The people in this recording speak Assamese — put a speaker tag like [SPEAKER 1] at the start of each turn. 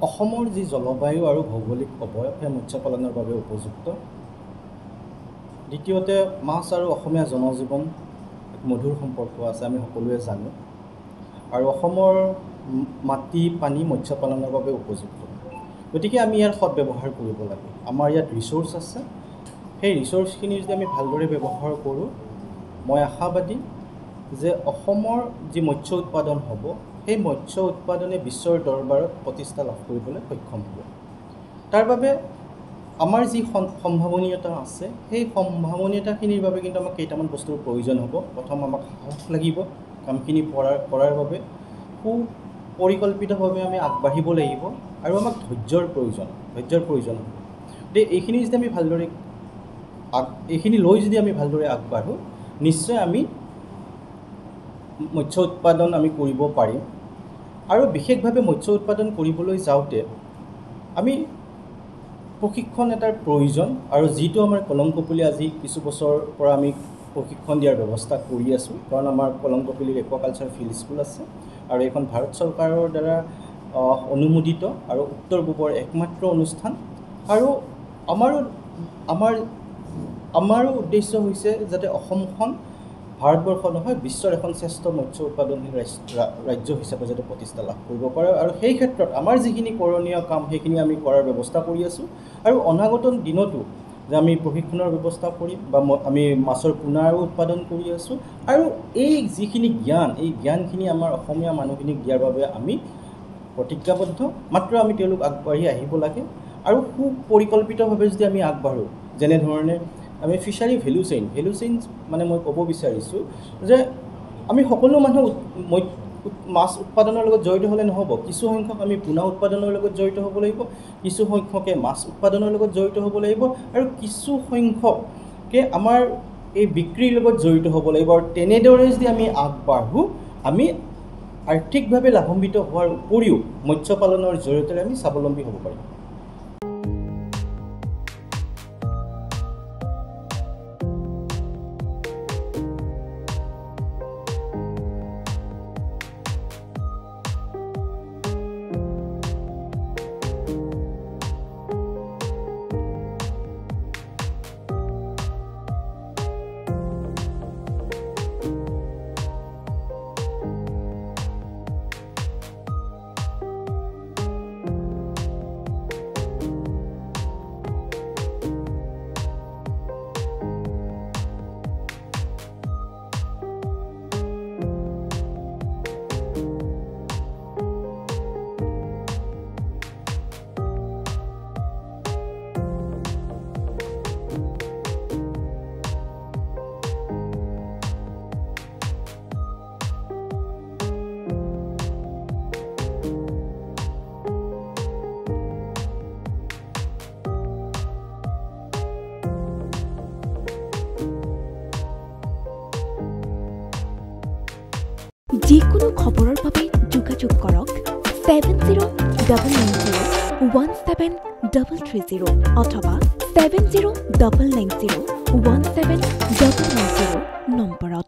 [SPEAKER 1] অসমৰ যি জলবায়ু আৰু ভৌগোলিক অৱয়ব সেই মৎস্য পালনৰ বাবে উপযুক্ত। দ্বিতীয়তে মাছ আৰু অসমীয়া জনজীৱন এক মধুৰ সম্পৰ্ক আছে, আমি সকলোৱে জানো। আৰু অসমৰ মাটি পানী মৎস্য পালনৰ বাবে উপযুক্ত। গতিকে আমি ইয়াৰ সৎব্যৱহাৰ কৰিব লাগে। আমাৰ ইয়াত ৰিচোৰ্চ আছে, সেই ৰিচোৰ্চখিনি যদি আমি ভালদৰে ব্যৱহাৰ কৰোঁ, মই আশাবাদী যে অসমৰ যি মৎস্য উৎপাদন হ'ব, সেই মৎস্য উৎপাদনে বিশ্বৰ দৰবাৰত প্ৰতিষ্ঠা লাভ কৰিবলৈ সক্ষম হ'ব। তাৰ বাবে আমাৰ যি সম্ভাৱনীয়তা আছে, সেই সম্ভাৱনীয়তাখিনিৰ বাবে কিন্তু আমাক কেইটামান বস্তুৰ প্ৰয়োজন হ'ব। প্ৰথম আমাক সাহস লাগিব কামখিনি কৰাৰ বাবে, সুপৰিকল্পিতভাৱে আমি আগবাঢ়িব লাগিব, আৰু আমাক ধৈৰ্যৰ প্ৰয়োজন হ'ব। গতিকে এইখিনি লৈ যদি আমি ভালদৰে আগবাঢ়োঁ, নিশ্চয় আমি মৎস্য উৎপাদন আমি কৰিব পাৰিম। আৰু বিশেষভাৱে মৎস্য উৎপাদন কৰিবলৈ যাওঁতে আমি প্ৰশিক্ষণ এটাৰ প্ৰয়োজন, আৰু যিটো আমাৰ কলংকপল্লী আজি কিছু বছৰৰ পৰা আমি প্ৰশিক্ষণ দিয়াৰ ব্যৱস্থা কৰি আছোঁ। কাৰণ আমাৰ কলংকপল্লীৰ একুৱাকালচাৰ ফিল্ড স্কুল আছে, আৰু এইখন ভাৰত চৰকাৰৰ দ্বাৰা অনুমোদিত আৰু উত্তৰ পূবৰ একমাত্ৰ অনুষ্ঠান। আৰু আমাৰো উদ্দেশ্য হৈছে যাতে অসমখন ভাৰতবৰ্ষ নহয়, বিশ্বৰ এখন শ্ৰেষ্ঠ মৎস্য উৎপাদনশীল ৰাজ্য হিচাপে যাতে প্ৰতিষ্ঠা লাভ কৰিব পাৰে। আৰু সেই ক্ষেত্ৰত আমাৰ যিখিনি কৰণীয় কাম সেইখিনি আমি কৰাৰ ব্যৱস্থা কৰি আছোঁ। আৰু অনাগত দিনতো যে আমি প্ৰশিক্ষণৰ ব্যৱস্থা কৰিম, বা আমি মাছৰ পোনা উৎপাদন কৰি আছোঁ। আৰু এই যিখিনি জ্ঞান, এই জ্ঞানখিনি আমাৰ অসমীয়া মানুহখিনিক দিয়াৰ বাবে আমি প্ৰতিজ্ঞাবদ্ধ। মাত্ৰ আমি তেওঁলোক আগবাঢ়ি আহিব লাগে, আৰু সুপৰিকল্পিতভাৱে যদি আমি আগবাঢ়োঁ, যেনেধৰণে আমি ফিচাৰী ভেলু চেইন মানে মই ক'ব বিচাৰিছোঁ যে আমি সকলো মানুহ মাছ উৎপাদনৰ লগত জড়িত হ'লে নহ'ব। কিছু সংখ্যক আমি পোনা উৎপাদনৰ লগত জড়িত হ'ব লাগিব, কিছু সংখ্যকে মাছ উৎপাদনৰ লগত জড়িত হ'ব লাগিব, আৰু কিছু সংখ্যকে আমাৰ এই বিক্ৰীৰ লগত জড়িত হ'ব লাগিব। আৰু তেনেদৰে যদি আমি আগবাঢ়োঁ, আমি আৰ্থিকভাৱে লাভান্বিত হোৱাৰ উপৰিও মৎস্য পালনৰ জৰিয়তে আমি স্বাৱলম্বী হ'ব পাৰিম।
[SPEAKER 2] যিকোনো খবৰৰ বাবে যোগাযোগ কৰক 7099017330 অথবা 7099017390 নম্বৰত।